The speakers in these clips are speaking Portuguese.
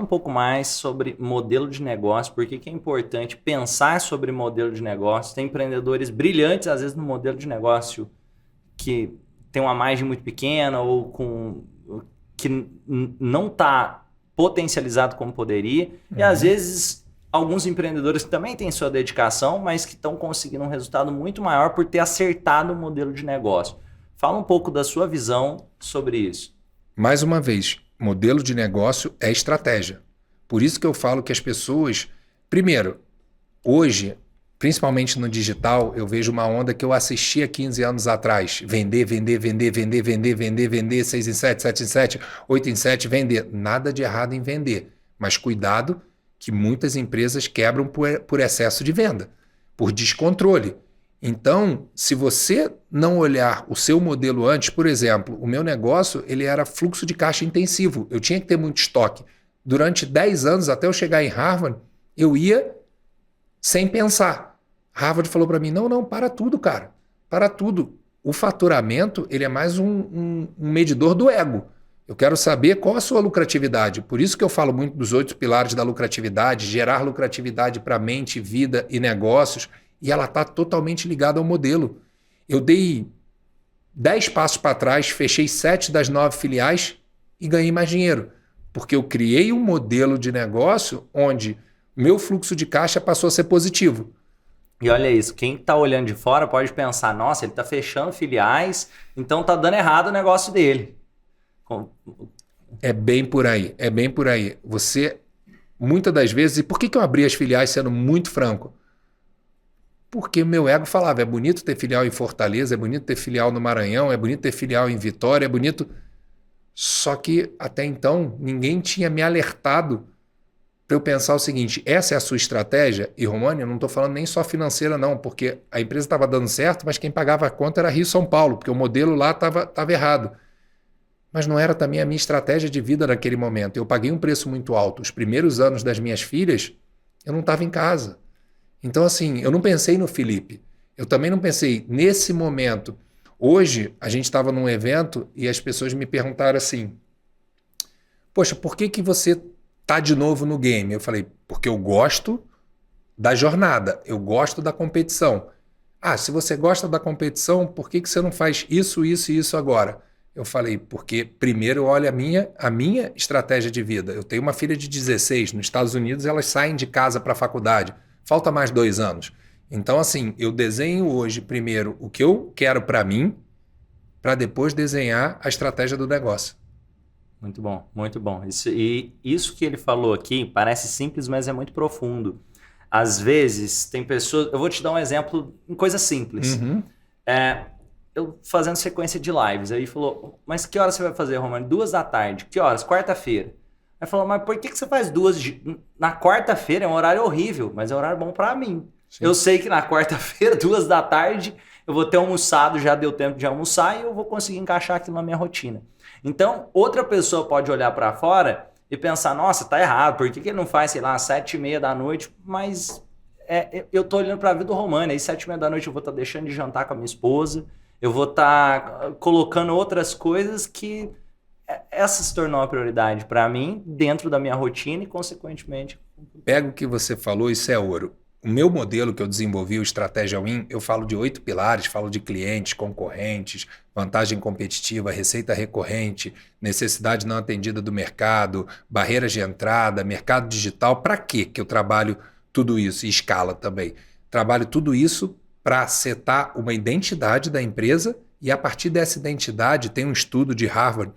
pouco mais sobre modelo de negócio, por que que é importante pensar sobre modelo de negócio. Tem empreendedores brilhantes, às vezes, no modelo de negócio que tem uma margem muito pequena ou que não está potencializado como poderia. E, às vezes, alguns empreendedores que também têm sua dedicação, mas que estão conseguindo um resultado muito maior por ter acertado o modelo de negócio. Fala um pouco da sua visão sobre isso. Mais uma vez, modelo de negócio é estratégia. Por isso que eu falo que as pessoas... Primeiro, hoje, principalmente no digital, eu vejo uma onda que eu assisti há 15 anos atrás. Vender, vender, vender, vender, vender, vender, vender, 6 em 7, 7 em 7, 8 em 7, vender. Nada de errado em vender. Mas cuidado que muitas empresas quebram por excesso de venda, por descontrole. Então, se você não olhar o seu modelo antes, por exemplo, o meu negócio ele era fluxo de caixa intensivo. Eu tinha que ter muito estoque. Durante 10 anos, até eu chegar em Harvard, eu ia sem pensar. Harvard falou para mim, não, para tudo, cara. Para tudo. O faturamento ele é mais um medidor do ego. Eu quero saber qual a sua lucratividade. Por isso que eu falo muito dos 8 pilares da lucratividade, gerar lucratividade para mente, vida e negócios. E ela está totalmente ligada ao modelo. Eu dei 10 passos para trás, fechei 7 das 9 filiais e ganhei mais dinheiro. Porque eu criei um modelo de negócio onde meu fluxo de caixa passou a ser positivo. E olha isso, quem está olhando de fora pode pensar, nossa, ele está fechando filiais, então está dando errado o negócio dele. É bem por aí, é bem por aí. Você, muitas das vezes, e por que eu abri as filiais sendo muito franco? Porque o meu ego falava, é bonito ter filial em Fortaleza, é bonito ter filial no Maranhão, é bonito ter filial em Vitória, é bonito... Só que até então ninguém tinha me alertado para eu pensar o seguinte, essa é a sua estratégia? E România, eu não estou falando nem só financeira não, porque a empresa estava dando certo, mas quem pagava a conta era Rio São Paulo, porque o modelo lá estava errado. Mas não era também a minha estratégia de vida naquele momento. Eu paguei um preço muito alto. Os primeiros anos das minhas filhas, eu não estava em casa. Então, assim, eu não pensei no Felipe. Eu também não pensei nesse momento. Hoje, a gente estava num evento e as pessoas me perguntaram assim, poxa, por que você tá de novo no game? Eu falei, porque eu gosto da jornada, eu gosto da competição. Ah, se você gosta da competição, por que você não faz isso, isso e isso agora? Eu falei, porque primeiro olha a minha estratégia de vida. Eu tenho uma filha de 16, nos Estados Unidos elas saem de casa para a faculdade. Falta mais 2 anos. Então, assim, eu desenho hoje primeiro o que eu quero para mim, para depois desenhar a estratégia do negócio. Muito bom, muito bom. Isso que ele falou aqui parece simples, mas é muito profundo. Às vezes, tem pessoas... Eu vou te dar um exemplo em coisa simples. Eu fazendo sequência de lives. Aí falou, mas que horas você vai fazer, Romano? 2 da tarde. Que horas? Quarta-feira. Aí falou, mas por que você faz 2 na quarta-feira? É um horário horrível, mas é um horário bom para mim. Sim. Eu sei que na quarta-feira, 2 da tarde, eu vou ter almoçado, já deu tempo de almoçar e eu vou conseguir encaixar aquilo na minha rotina. Então, outra pessoa pode olhar para fora e pensar, nossa, tá errado, por que ele não faz, sei lá, às 7h30 da noite? Mas eu tô olhando para a vida do Romano, aí 7h30 da noite eu vou estar deixando de jantar com a minha esposa, eu vou estar colocando outras coisas que essa se tornou uma prioridade para mim, dentro da minha rotina e, consequentemente... Pega o que você falou, isso é ouro. O meu modelo que eu desenvolvi, o Estratégia Win, eu falo de 8 pilares, falo de clientes, concorrentes, vantagem competitiva, receita recorrente, necessidade não atendida do mercado, barreiras de entrada, mercado digital. Para quê que eu trabalho tudo isso? E escala também. Trabalho tudo isso para setar uma identidade da empresa e a partir dessa identidade tem um estudo de Harvard,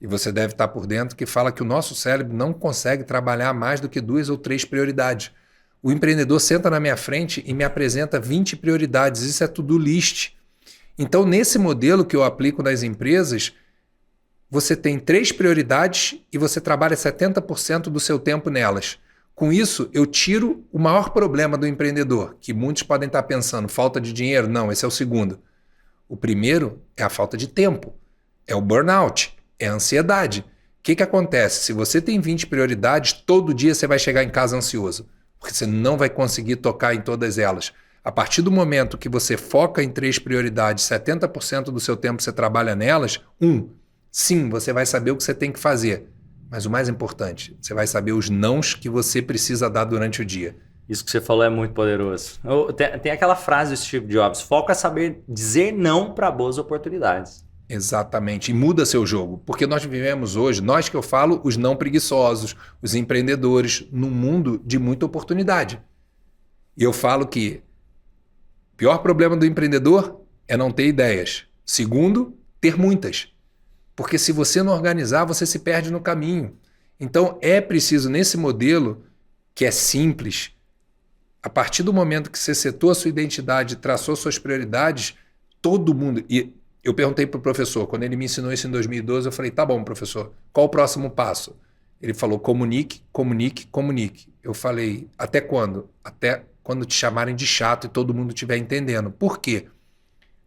e você deve estar por dentro, que fala que o nosso cérebro não consegue trabalhar mais do que 2 ou 3 prioridades. O empreendedor senta na minha frente e me apresenta 20 prioridades. Isso é to-do list. Então, nesse modelo que eu aplico nas empresas, você tem 3 prioridades e você trabalha 70% do seu tempo nelas. Com isso, eu tiro o maior problema do empreendedor, que muitos podem estar pensando, falta de dinheiro? Não, esse é o segundo. O primeiro é a falta de tempo, é o burnout, é a ansiedade. O que acontece? Se você tem 20 prioridades, todo dia você vai chegar em casa ansioso, porque você não vai conseguir tocar em todas elas. A partir do momento que você foca em 3 prioridades, 70% do seu tempo você trabalha nelas, sim, você vai saber o que você tem que fazer, Mas o mais importante, você vai saber os nãos que você precisa dar durante o dia. Isso que você falou é muito poderoso. Tem aquela frase do Steve Jobs: foco é saber dizer não para boas oportunidades. Exatamente. E muda seu jogo. Porque nós vivemos hoje, nós que eu falo, os não preguiçosos, os empreendedores, num mundo de muita oportunidade. E eu falo que o pior problema do empreendedor é não ter ideias. Segundo, ter muitas. Porque se você não organizar, você se perde no caminho. Então é preciso, nesse modelo, que é simples, a partir do momento que você setou a sua identidade, traçou suas prioridades, todo mundo... E eu perguntei para o professor, quando ele me ensinou isso em 2012, eu falei, tá bom, professor, qual o próximo passo? Ele falou, comunique, comunique, comunique. Eu falei, até quando? Até quando te chamarem de chato e todo mundo estiver entendendo. Por quê?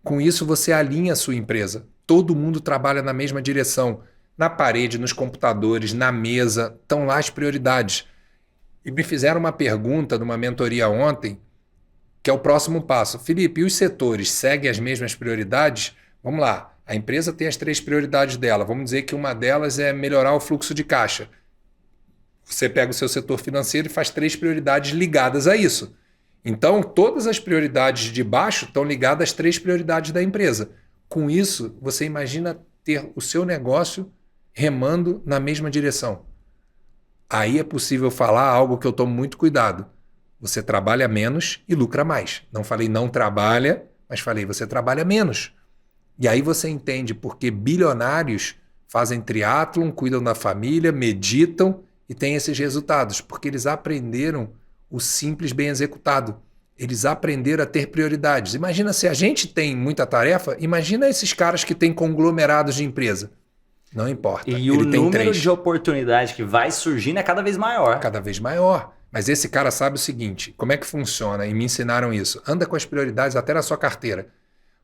Com isso você alinha a sua empresa. Todo mundo trabalha na mesma direção. Na parede, nos computadores, na mesa, estão lá as prioridades. E me fizeram uma pergunta numa mentoria ontem, que é o próximo passo. Felipe, e os setores seguem as mesmas prioridades? Vamos lá, a empresa tem as 3 prioridades dela. Vamos dizer que uma delas é melhorar o fluxo de caixa. Você pega o seu setor financeiro e faz 3 prioridades ligadas a isso. Então, todas as prioridades de baixo estão ligadas às 3 prioridades da empresa. Com isso, você imagina ter o seu negócio remando na mesma direção. Aí é possível falar algo que eu tomo muito cuidado. Você trabalha menos e lucra mais. Não falei não trabalha, mas falei você trabalha menos. E aí você entende porque bilionários fazem triatlon, cuidam da família, meditam e têm esses resultados. Porque eles aprenderam o simples bem executado. Eles aprenderam a ter prioridades. Imagina se a gente tem muita tarefa, imagina esses caras que têm conglomerados de empresa. Não importa. E o número de oportunidades que vai surgindo é cada vez maior. Cada vez maior. Mas esse cara sabe o seguinte, como é que funciona? E me ensinaram isso. Anda com as prioridades até na sua carteira.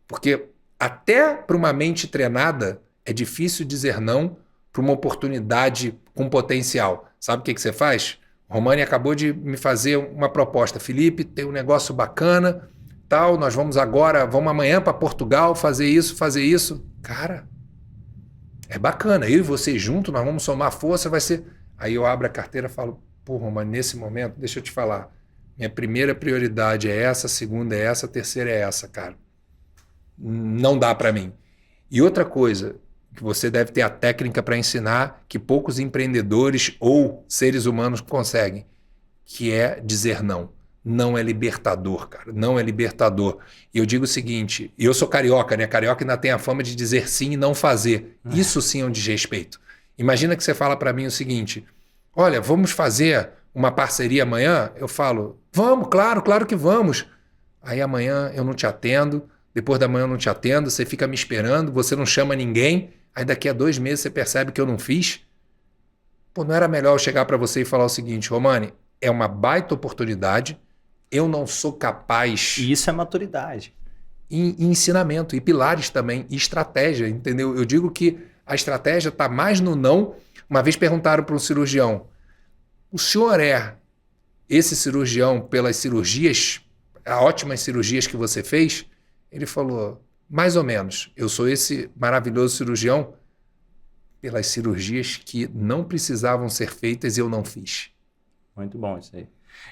Porque até para uma mente treinada é difícil dizer não para uma oportunidade com potencial. Sabe o que você faz? O Romani acabou de me fazer uma proposta. Felipe, tem um negócio bacana, tal, nós vamos amanhã para Portugal fazer isso. Cara, é bacana. Eu e você junto, nós vamos somar força, vai ser... Aí eu abro a carteira e falo, pô, Romani, nesse momento, deixa eu te falar, minha primeira prioridade é essa, a segunda é essa, a terceira é essa, cara. Não dá para mim. E outra coisa, que você deve ter a técnica para ensinar que poucos empreendedores ou seres humanos conseguem, que é dizer não. Não é libertador, cara. Não é libertador. E eu digo o seguinte, eu sou carioca, né? Carioca ainda tem a fama de dizer sim e não fazer. Isso sim é um desrespeito. Imagina que você fala para mim o seguinte, olha, vamos fazer uma parceria amanhã? Eu falo, vamos, claro que vamos. Aí amanhã eu não te atendo, depois da manhã eu não te atendo, você fica me esperando, você não chama ninguém, aí daqui a 2 meses você percebe que eu não fiz. Pô, não era melhor eu chegar para você e falar o seguinte, Romani, é uma baita oportunidade, eu não sou capaz... E isso é maturidade. E ensinamento, e pilares também, e estratégia, entendeu? Eu digo que a estratégia está mais no não. Uma vez perguntaram para um cirurgião, o senhor é esse cirurgião pelas cirurgias, as ótimas cirurgias que você fez? Ele falou, mais ou menos, eu sou esse maravilhoso cirurgião pelas cirurgias que não precisavam ser feitas e eu não fiz. Muito bom isso aí.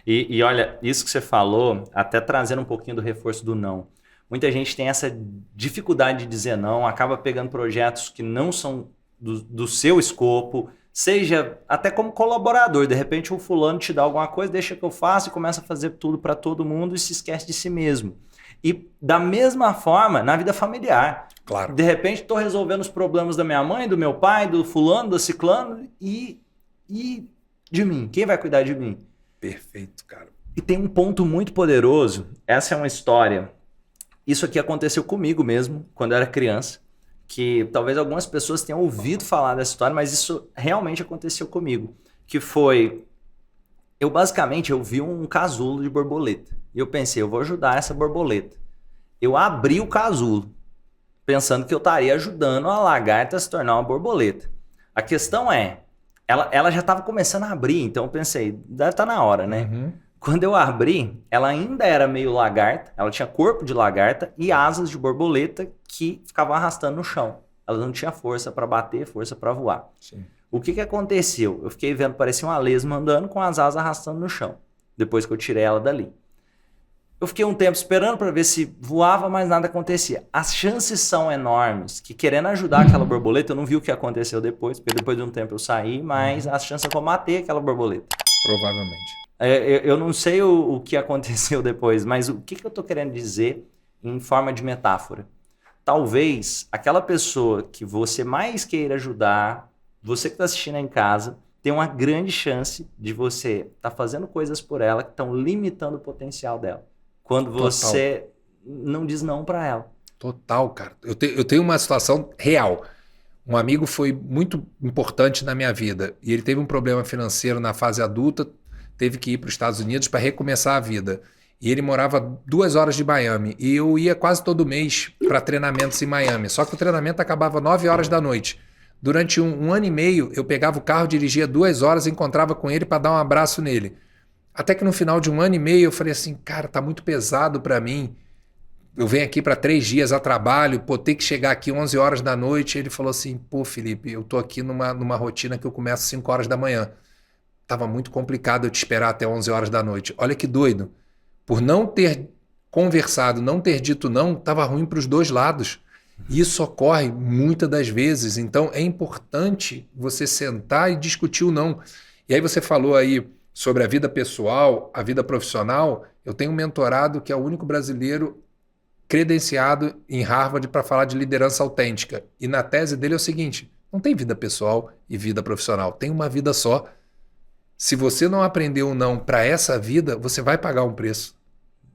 E olha, isso que você falou, até trazendo um pouquinho do reforço do não. Muita gente tem essa dificuldade de dizer não, acaba pegando projetos que não são do seu escopo, seja até como colaborador. De repente o fulano te dá alguma coisa, deixa que eu faço e começa a fazer tudo para todo mundo e se esquece de si mesmo. E da mesma forma, na vida familiar. Claro. De repente estou resolvendo os problemas da minha mãe, do meu pai, do fulano, do ciclano e de mim. Quem vai cuidar de mim? Perfeito, cara. E tem um ponto muito poderoso. Essa é uma história. Isso aqui aconteceu comigo mesmo, quando eu era criança. Que talvez algumas pessoas tenham ouvido falar dessa história, mas isso realmente aconteceu comigo. Que foi... Eu vi um casulo de borboleta. E eu pensei, eu vou ajudar essa borboleta. Eu abri o casulo, pensando que eu estaria ajudando a lagarta a se tornar uma borboleta. A questão é, ela já estava começando a abrir, então eu pensei, deve estar na hora, né? Uhum. Quando eu abri, ela ainda era meio lagarta, ela tinha corpo de lagarta e asas de borboleta que ficavam arrastando no chão. Ela não tinha força para bater, força para voar. Sim. O que aconteceu? Eu fiquei vendo, parecia uma lesma andando com as asas arrastando no chão, depois que eu tirei ela dali. Eu fiquei um tempo esperando para ver se voava, mas nada acontecia. As chances são enormes que, querendo ajudar aquela borboleta, eu não vi o que aconteceu depois, porque depois de um tempo eu saí, mas as chances é que eu matei aquela borboleta. Provavelmente. Eu não sei o que aconteceu depois, mas o que eu estou querendo dizer em forma de metáfora? Talvez aquela pessoa que você mais queira ajudar, você que está assistindo aí em casa, tem uma grande chance de você estar fazendo coisas por ela que estão limitando o potencial dela. Quando você não diz não para ela. Total, cara. Eu tenho uma situação real. Um amigo foi muito importante na minha vida e ele teve um problema financeiro na fase adulta, teve que ir para os Estados Unidos para recomeçar a vida. E ele morava 2 horas de Miami e eu ia quase todo mês para treinamentos em Miami. Só que o treinamento acabava 9 horas da noite. Durante um ano e meio, eu pegava o carro, dirigia 2 horas, encontrava com ele para dar um abraço nele. Até que no final de um ano e meio eu falei assim, cara, tá muito pesado para mim. Eu venho aqui para 3 dias a trabalho, pô, ter que chegar aqui 11 horas da noite. Ele falou assim, pô, Felipe, eu tô aqui numa rotina que eu começo 5 horas da manhã. Tava muito complicado eu te esperar até 11 horas da noite. Olha que doido. Por não ter conversado, não ter dito não, tava ruim para os dois lados. E isso ocorre muitas das vezes. Então é importante você sentar e discutir o não. E aí você falou aí sobre a vida pessoal, a vida profissional. Eu tenho um mentorado que é o único brasileiro credenciado em Harvard para falar de liderança autêntica. E na tese dele é o seguinte, não tem vida pessoal e vida profissional, tem uma vida só. Se você não aprendeu o não para essa vida, você vai pagar um preço.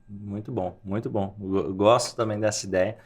Muito bom, muito bom. Eu gosto também dessa ideia.